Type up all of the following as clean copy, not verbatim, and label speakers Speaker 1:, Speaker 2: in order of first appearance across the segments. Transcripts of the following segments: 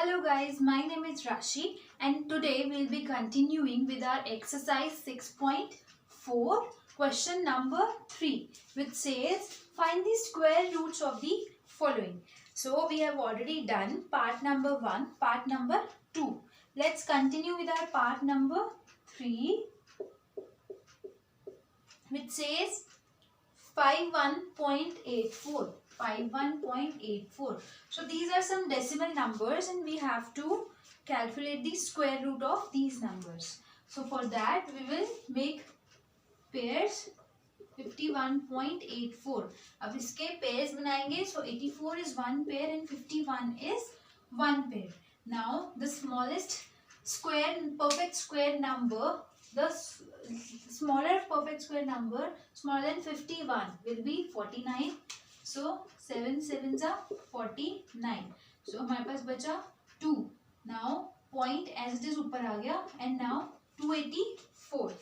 Speaker 1: Hello guys, my name is Rashi and today we'll be continuing with our exercise 6.4 question number 3 which says find the square roots of the following. So we have already done part number 1, part number 2. Let's continue with our part number 3 which says 51.84. 51.84. So these are some decimal numbers and we have to calculate the square root of these numbers. So for that we will make pairs 51.84. अब इसके pairs बनाएंगे. So 84 is one pair and 51 is one pair. Now the smallest square perfect square number, the smaller perfect square number smaller than 51 will be 49. So 7 sevens are 49. So हमारे पास बचा 2. Now point as it is ऊपर आ गया and now 284.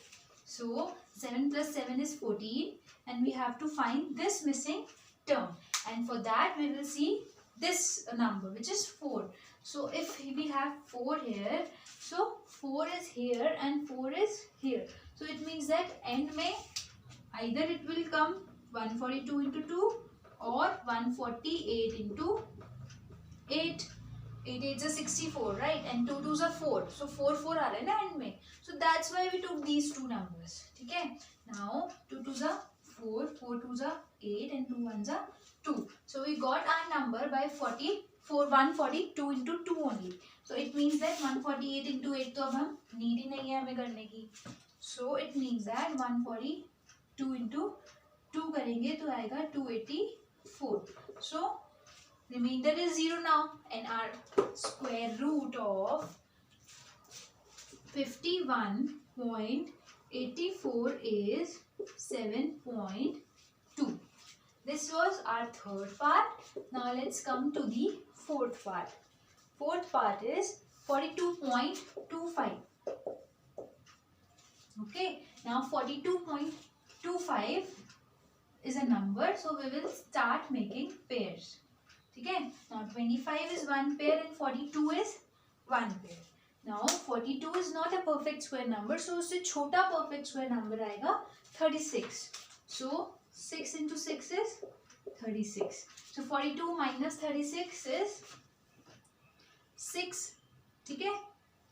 Speaker 1: So 7 plus 7 is 14 and we have to find this missing term, and for that we will see this number which is 4. So if we have 4 here, so 4 is here and 4 is here. So it means that end में either it will come 142 into 2 or 148 into 8. 8 8 is 64, right? And 2 2s are 4. So 4 4 आ रहा है ना end में. So that's why we took these two numbers. ठीक है? Now 2 2s are 4, 4 2s are 8 and 2 1s are 2. So we got our number by 142 into 2 only. So it means that 148 into 8 तो अब हम need ही नहीं है हमें करने की. So it means that 142 into 2 करेंगे तो आएगा 284. So remainder is 0 now, and our square root of 51.84 is 7.2. This was our third part. Now let's come to the fourth part. Fourth part is 42.25. Okay, now 42.25 is a number, so we will start making pairs. ठीक है? Now 25 is one pair and 42 is one pair. Now 42 is not a perfect square number, so उससे छोटा perfect square number आएगा 36. So 6 into 6 is 36. So 42 minus 36 is 6. ठीक है?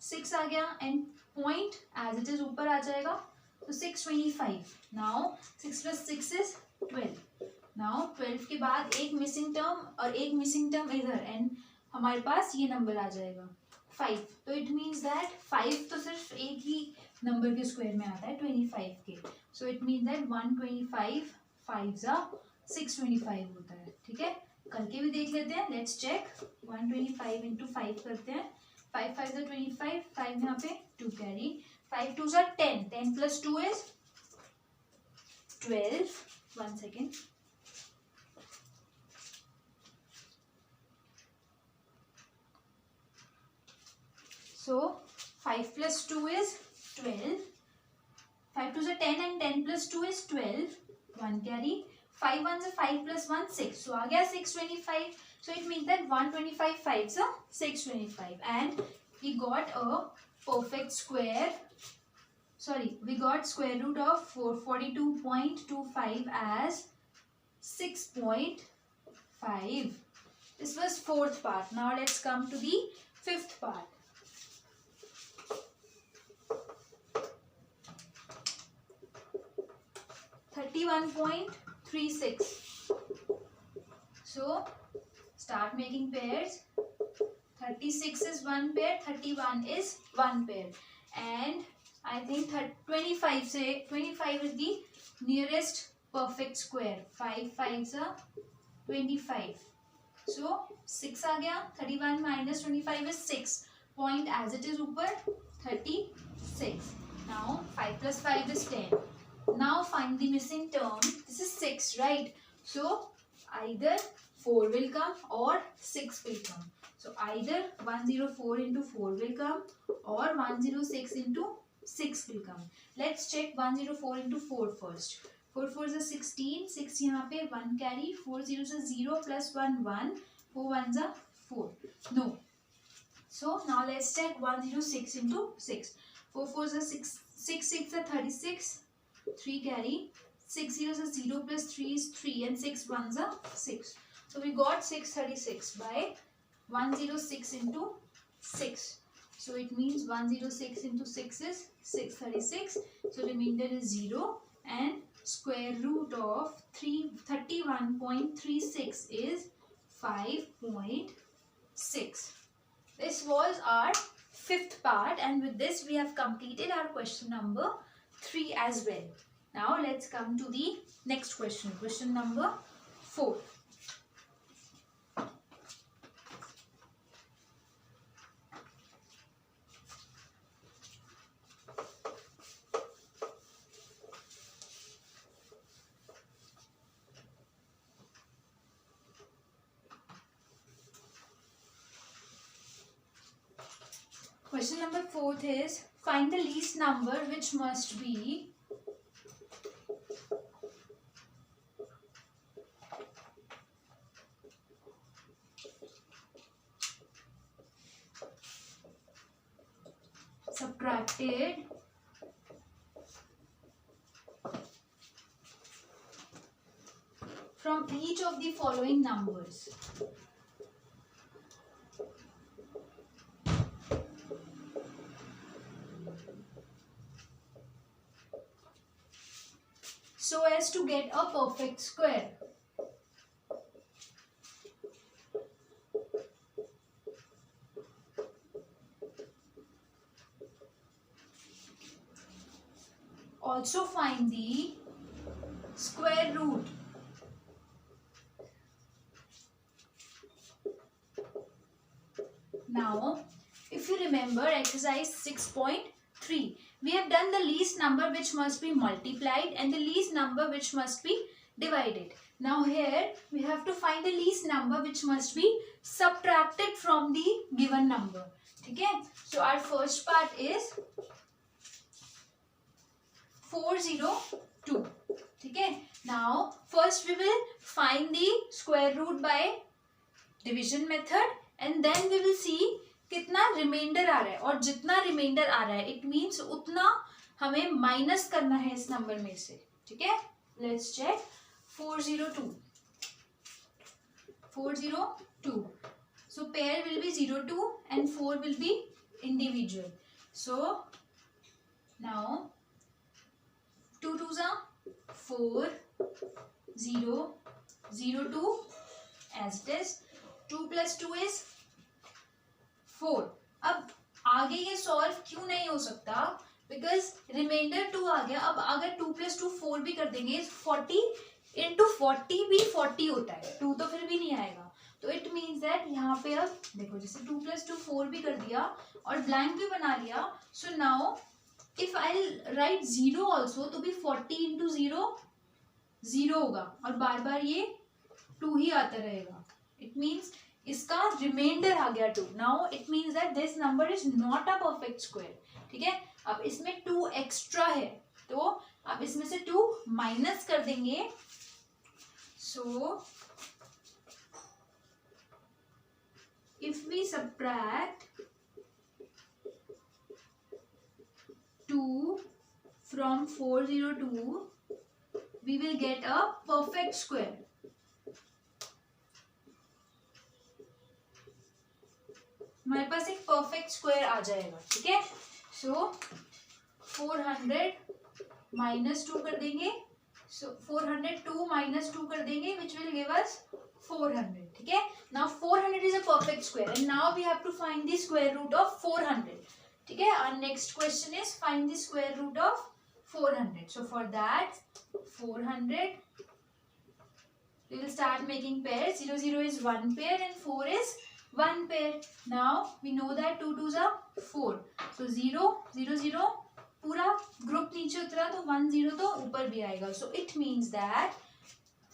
Speaker 1: 6 आ गया and point as it is ऊपर आ जाएगा. So 625. Now 6 plus 6 is 12. Now 12 के बाद एक मिसिंग टर्म और एक मिसिंग टर्म इधर एंड हमारे पास ये नंबर आ जाएगा 5. तो इट मीन्स दैट 5 तो सिर्फ एक ही नंबर के स्क्वायर में आता है 25 के. So it means that 125 5s are 625 होता है. ठीक है, करके भी देख लेते हैं. Let's check. 125 into 5 करते हैं. 5 5s are 25. 5 यहाँ पे 2 carry. 5 2s are 10. 10 plus 2 is 12. 1 second. So 5 plus 2 is 12. 5 2s are 10 and 10 plus 2 is 12. 1 carry. 5 1s are 5 plus 1 6. So आ गया 625. So it means that 125 5s are 625 and we got a perfect square. Sorry, we got square root of 42.25 as 6.5. This was fourth part. Now let's come to the fifth part. 31.36. So start making pairs. 36 is one pair, 31 is one pair, and I think 25 is the nearest perfect square. 5 5s are 25. So 6 आ गया. 31 minus 25 is 6. Point as it is ऊपर 36. Now 5 plus 5 is 10. Now find the missing term. This is 6, right? So either 4 will come or 6 will come. So either 104 into 4 will come or 106 into 6 will come. Let's check 104 into 4 first. 4 4s are 16. 6 यहाँ पे 1 carry. 4 0s are 0 plus 1 1. 4 1s are 4. No. So now let's check 106 into 6. 4 4s are 6, 6 6 are 36, 3 carry, 6 zeros are 0 plus 3 is 3 and 6 1s are 6. So we got 636 by 106 into 6. So it means 106 into 6 is 636. So remainder is 0 and square root of 31.36 is 5.6. This was our fifth part, and with this we have completed our question number 3 as well. Now let's come to the next question. Question number 4. Question number 4 is, find the least number which must be subtracted from each of the following numbers. So as to get a perfect square. Also find the square root. Now, if you remember exercise 6.3, we have done the least number which must be multiplied and the least number which must be divided. Now here we have to find the least number which must be subtracted from the given number. Okay? So our first part is 402. Okay? Now first we will find the square root by division method and then we will see कितना reminder आ रहा है और जितना reminder आ रहा है it means उतना हमें minus करना है इस नंबर में से. ठीक है, let's check. 402. So pair will be 02 and 4 will be individual. So now 2 2s are 4, 0, 0 2 as it is. 2 plus 2 is 4. अब आगे ये सॉल्व क्यों नहीं हो सकता? बिकॉज रिमाइंडर 2 आ गया. अब अगर 2 plus 2 4 भी कर देंगे 40 into 40 भी 40 होता है. 2 तो फिर भी नहीं आएगा. तो इट मीन्स दैट यहाँ पे अब देखो जैसे 2 plus 2 4 भी कर दिया और ब्लैंक भी बना लिया. So now if I right 0 also तो भी 40 into 0 0 होगा और बार बार ये 2 ही आता रहेगा. इट मीन्स इसका रिमाइंडर आ गया 2. Now it means that this number is not a perfect square. ठीक है, अब इसमें 2 एक्स्ट्रा है तो अब इसमें से 2 माइनस कर देंगे. So if we subtract 2 from 402 we will get a perfect square. हमारे पास एक परफेक्ट स्क्वायर आ जाएगा. ठीक है, सो 400 माइनस 2 कर देंगे. सो 402 माइनस 2 कर देंगे विच विल गिव अस 400. ठीक है, now 400 is a perfect square and now we have to find the square root of 400. ठीक है, our next question is find the square root of 400. So for that 400 we will start making pairs. 0 0 is 1 pair and 4 is 1 pair. Now we know that 2 2s are 4. So 0 0 0 पूरा group नीचे उतरा तो 1 0 तो ऊपर भी आएगा. So it means that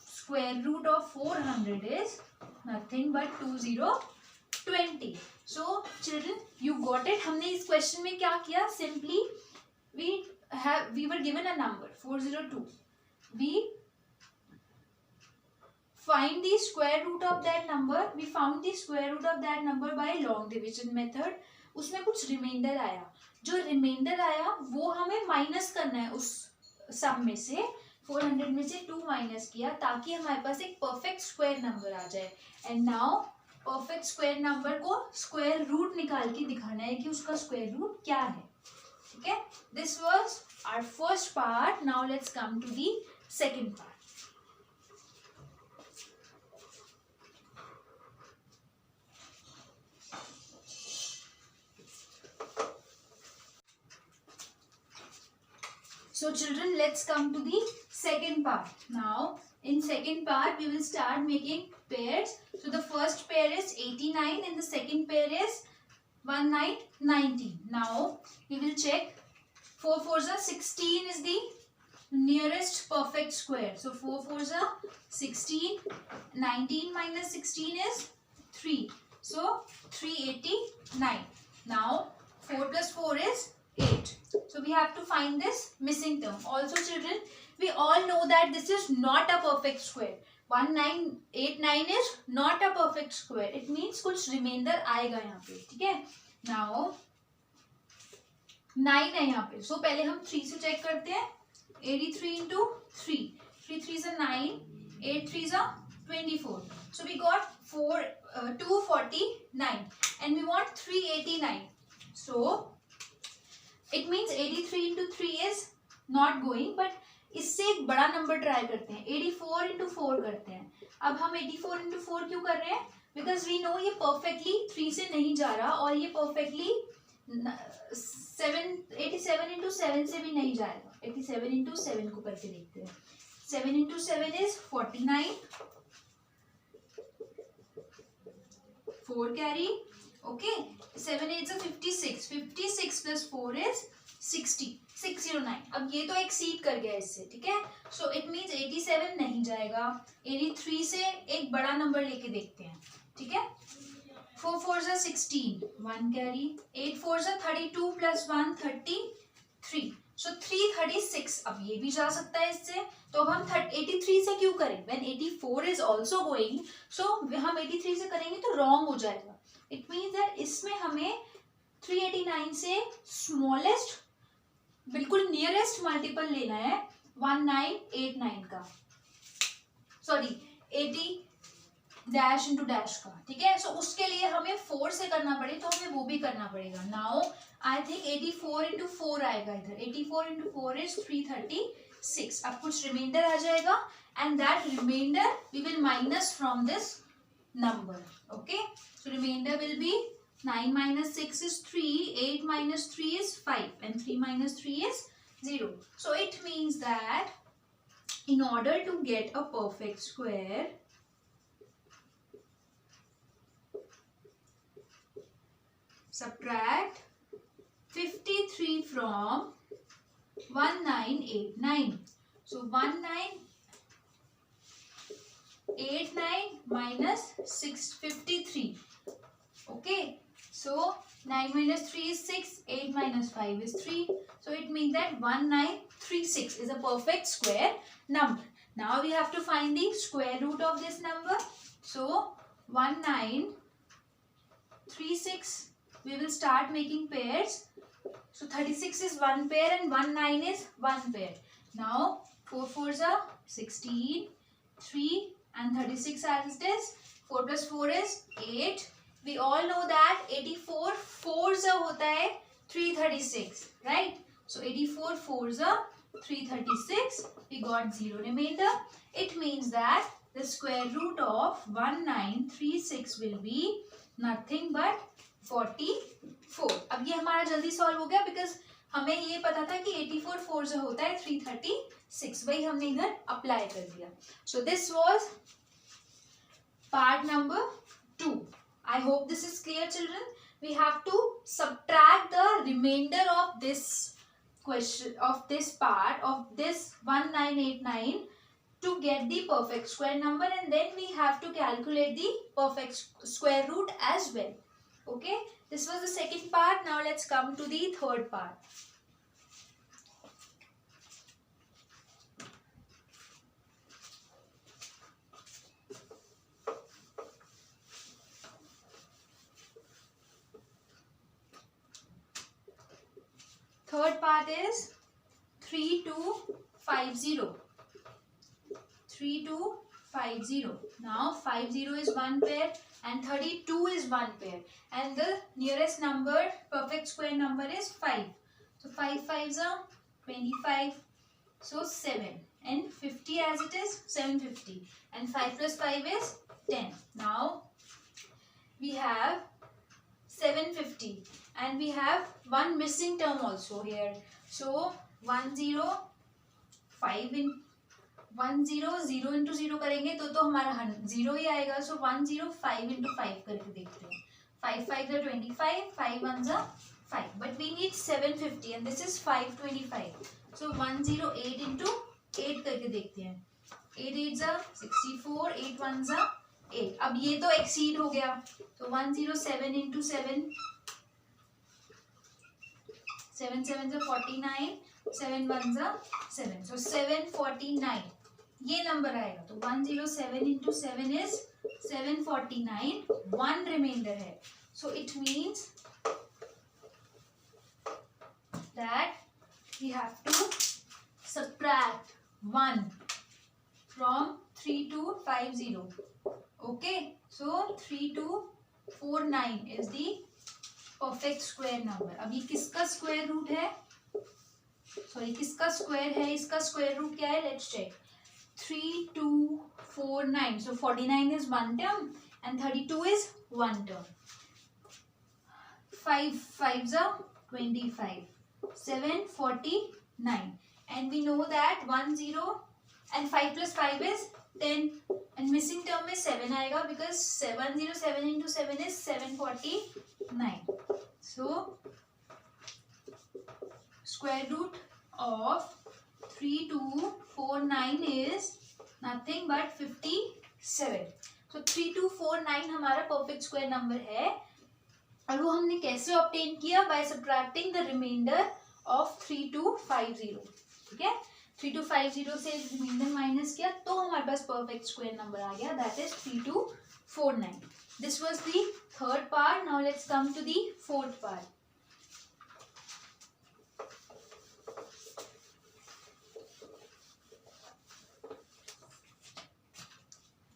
Speaker 1: square root of 400 is nothing but 2020. So children you got it. हमने इस क्वेश्चन में क्या किया? Simply we were given a number 402. We find the square root of that number. We found the square root of that number by long division method. उसमें कुछ reminder आया, जो reminder आया वो हमें माइनस करना है उस सम में से. 400 में से 2 माइनस किया ताकि हमारे पास एक परफेक्ट स्क्वायर नंबर आ जाए. And now perfect square number को स्क्वायर रूट निकाल के दिखाना है कि उसका स्क्वायर रूट क्या है. ठीक है, this was our first part. Now let's come to the second part. So children, let's come to the second part. Now in second part we will start making pairs. So the first pair is 89 and the second pair is 19. Now we will check. 4 4s are 16 is the nearest perfect square. So 4 4s are 16. 19 minus 16 is 3. So 389. Now 4 plus 4 is 8. So we have to find this missing term. Also children, we all know that this is not a perfect square. 1989 is not a perfect square. It means कुछ remainder आएगा यहाँ पे. ठीक है, now 9 है यहाँ पे. So पहले हम 3 से check करते हैं. 83 into 3. 3 3s are 9. 8 3s are 24. So we got 249 and we want 389. So it means 83 into 3 is not going, but इससे एक बड़ा नंबर ट्राई करते हैं. 84 into 4 करते हैं. अब हम 84 into 4 क्यों कर रहे हैं? बिकॉज वी नो ये परफेक्टली 3 से नहीं जा रहा और ये परफेक्टली 87 into 7 से भी नहीं जाएगा. 87 into 7 को करके देखते हैं. 7 into 7 is 49. 4 carry. Okay, 7 8s are 56. 56 plus 4 is 60. 609. अब ये तो एक्सीड कर गया इससे. ठीक है, सो इट मीन्स 87 नहीं जाएगा. 83 से एक बड़ा नंबर लेके देखते हैं. ठीक है, 4 4s are 16. 1 carry. 8 4s are 32 plus 1 33. सो 336. अब ये भी जा सकता है इससे. तो अब हम 83 से क्यों करें? When 84 is also going, so हम 83 से करेंगे तो रॉन्ग हो जाएगा. इट मीन्स दैट इसमें हमें 389 से स्मॉलेस्ट बिल्कुल नियरेस्ट मल्टीपल लेना है 1989 का. सॉरी 80 डैश इंटू डैश का. ठीक है, सो उसके लिए हमें 4 से करना पड़े तो हमें वो भी करना पड़ेगा. नाउ आई थिंक 84 इंटू 4 आएगा इधर. 84 इंटू 4 इज 336. अब कुछ रिमाइंडर आ जाएगा and that remainder we will minus from this number. Okay, so remainder will be 9 minus 6 is 3, 8 minus 3 is 5 and 3 minus 3 is 0. So it means that in order to get a perfect square, subtract 53 from 1989. So 1989 minus 653. Okay, so 9 minus 3 is 6, 8 minus 5 is 3. So it means that 1936 is a perfect square number. Now we have to find the square root of this number. So 1936, we will start making pairs. So 36 is one pair and 19 is one pair. Now 4 4s are 16, 3 and 36 as it is. 4 plus 4 is 8. We all know that 84 4s होता है 336, right? So 84 4s are 336. We got 0 remainder. It means that the square root of 1936 will be nothing but 44. अब ये हमारा जल्दी solve हो गया because हमें ये पता था कि 84 4s होता है 336. वही हमने इधर अप्लाई कर दिया. So this was part number 2. I hope this is clear, children. We have to subtract the remainder of this question, of this part, of this 1989 to get the perfect square number, and then we have to calculate the perfect square root as well. Okay, this was the second part. Now let's come to the third part. third part is 3250. 3250. Now 50 is one pair and 32 is one pair, and the nearest number, perfect square number, is 5. So 5 5s are 25. So 7 and 50 as it is 750, and 5 plus 5 is 10. Now we have 750 and we have one missing term also here. So 105 in 100 into 0 करेंगे तो हमारा 0 ही आएगा. So 105 into 5 करके देखते हैं. 5 5 are 25, 5 1s are 5, but we need 750 and this is 525. So 108 into 8 करके देखते हैं. 8 8s are 64, 8 1s are 8. अब ये तो exceed हो गया. तो 107 into 7, 7 7s are 49, 7 1s are 7. So 749 ये नंबर आएगा. तो 107 into 7 is 749. One remainder है. So it means that we have to subtract 1 from 3250. Okay, so 3249 is the perfect square number. अभी किसका स्क्वायर रूट है? सॉरी, किसका स्क्वायर है? इसका स्क्वायर रूट क्या है? Let's check. 3249. So 49 is one term and 32 is one term. 5 5s are 25. 749, and we know that 10 and 5 plus 5 is 10, and missing term is 7 आएगा because 707 into 7 is 749. So square root of 3249 is nothing but 57. So 3249 हमारा perfect square number है, और वो हमने कैसे obtain किया? By subtracting the remainder of 3250. ठीक है, 3250 से रिमाइंडर माइनस किया तो हमारे पास परफेक्ट स्क्वायर नंबर आ गया, that is 3249. This was the third part. Now let's come to the fourth part.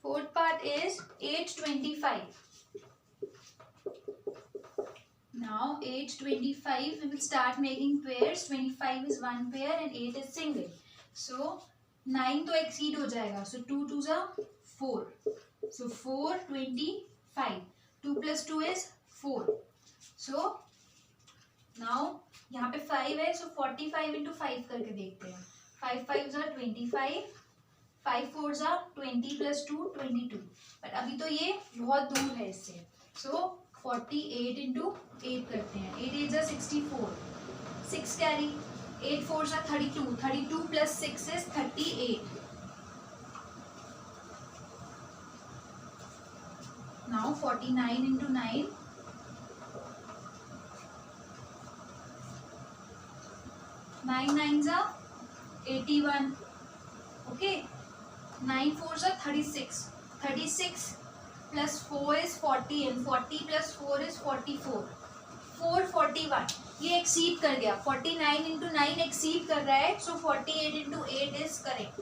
Speaker 1: Fourth part is 825. Now 825 we will start making pairs. 25 is one pair and 8 is single. So 9 तो exceed हो जाएगा. So 2 2s are 4. So 425. 2 plus 2 is 4. So now यहाँ पे 5 है. So 45 into 5 करके देखते हैं. 5 5s are 25. 5 4s are 20 plus 2 22. But अभी तो ये बहुत दूर है इससे. So 48 into 8 करते हैं. 8 8s are 64. 6 carry. 8 4s are 32. 32 plus 6 is 38. Now 49 into 9. 9 9s are 81. Okay. 9 4s are 36. 36 plus 4 is 40 and 40 plus 4 is 44. 441. ये exceed कर गया. 49 into 9 exceed कर रहा है. So 48 into 8 is correct.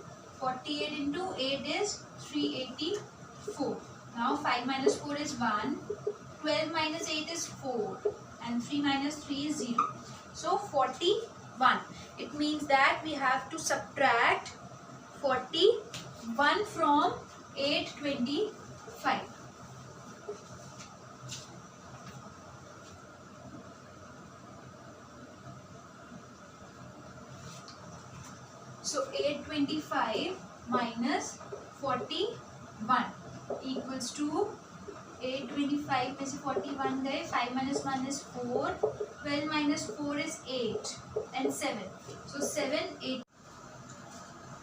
Speaker 1: 48 into 8 is 384. Now 5 minus 4 is 1. 12 minus 8 is 4. And 3 minus 3 is 0. So 41. It means that we have to subtract 41 from 825. So 825 minus 41 equals to 825 में से 41 गए. 5 minus 1 is 4. 12 minus 4 is 8 and 7. So 7 8.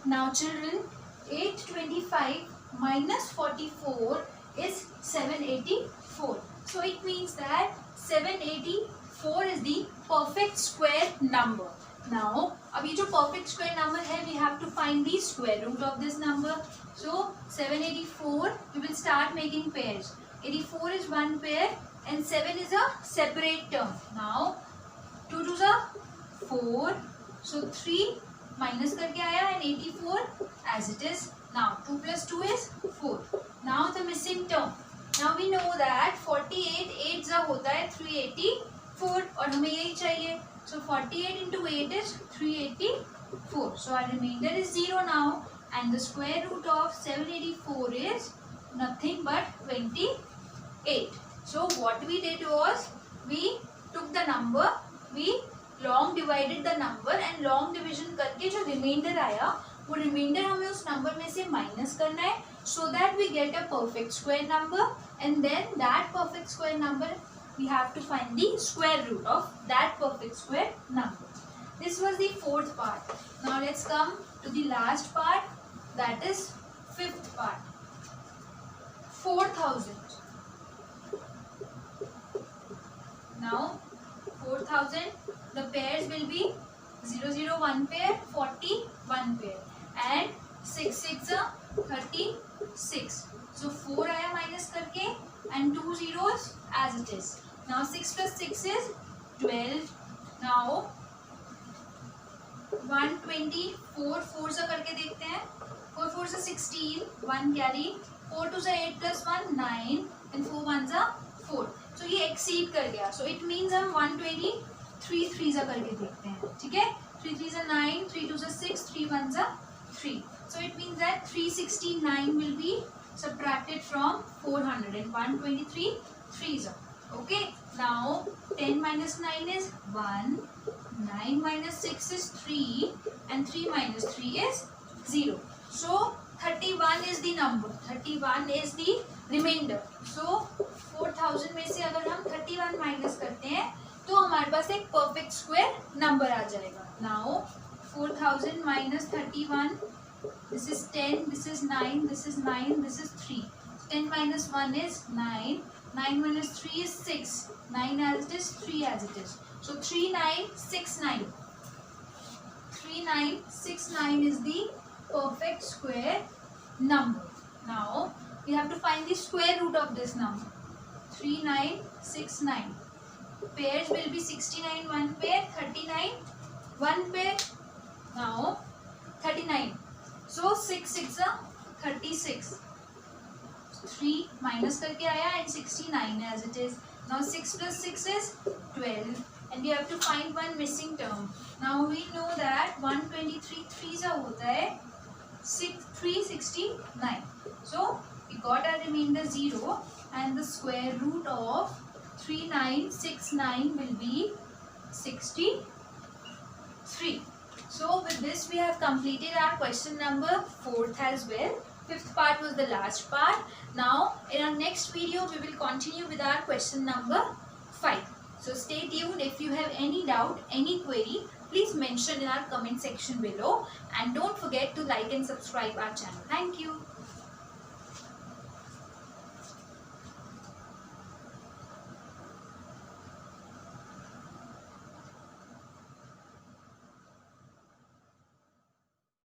Speaker 1: Now children, 825 minus 44 is 784. So it means that 784 is the perfect square number. Now अब ये जो perfect square number है, we have to find the square root of this number. So 784 we will start making pairs. 84 is one pair and 7 is a separate term. Now 2 2s are 4. So 3 minus करके आया and 84 as it is. Now 2 plus 2 is 4. Now the missing term. Now we know that 48 8 जा होता है 384 और हमें यही चाहिए. So 48 into 8 is 384. So our remainder is 0 now, and the square root of 784 is nothing but 28. So what we did was we took the number, we long divided the number and long division करके जो remainder आया वो remainder हमें उस number में से minus करना है so that we get a perfect square number, and then that perfect square number we have to find the square root of that perfect square number. This was the fourth part. Now let's come to the last part, that is fifth part. 4000. Now 4000, the pairs will be 0 0 1 pair, 40 1 pair, and 6 6 36. So 4 आया minus करके and 2 zeros as it is. Now 6 plus 6 is 12. Now 124 4 से करके देखते हैं. 4 4 से 16, 1 carry, 4 2 से 8 plus 1 9 and 4 1 से 4. So ये exceed कर गया. So it means हम 123 3 से करके देखते हैं. ठीक है? 3 3 से 9, 3 2 से 6, 3 1 से 3. So it means that 369 will be subtracted from 400 and 123 3s. Okay, now 10 minus 9 is 1, 9 minus 6 is 3 and 3 minus 3 is 0. So 31 is the number, 31 is the remainder. So 4000 में से अगर हम 31 minus करते हैं तो हमारे पास एक perfect square number आ जाएगा. Now 4000 minus 31, this is 10, this is 9, this is 9, this is 3. 10 minus 1 is 9, 9 minus 3 is 6, 9 as it is, 3 as it is. So 3969. 3969 is the perfect square number. Now we have to find the square root of this number. 3969. Pairs will be 69 1 pair, 39 1 pair. Now 39. So 6 6 36. 3 minus करके आया and 69 as it is. Now 6 plus 6 is 12, and we have to find one missing term. Now we know that 123 3 सा होता है 369. So we got our remainder 0, and the square root of 3969 will be 63. So with this we have completed our question number 4th as well. 5th part was the last part. Now in our next video we will continue with our question number 5. So stay tuned. If you have any doubt, any query, please mention in our comment section below, and don't forget to like and subscribe our channel. Thank you.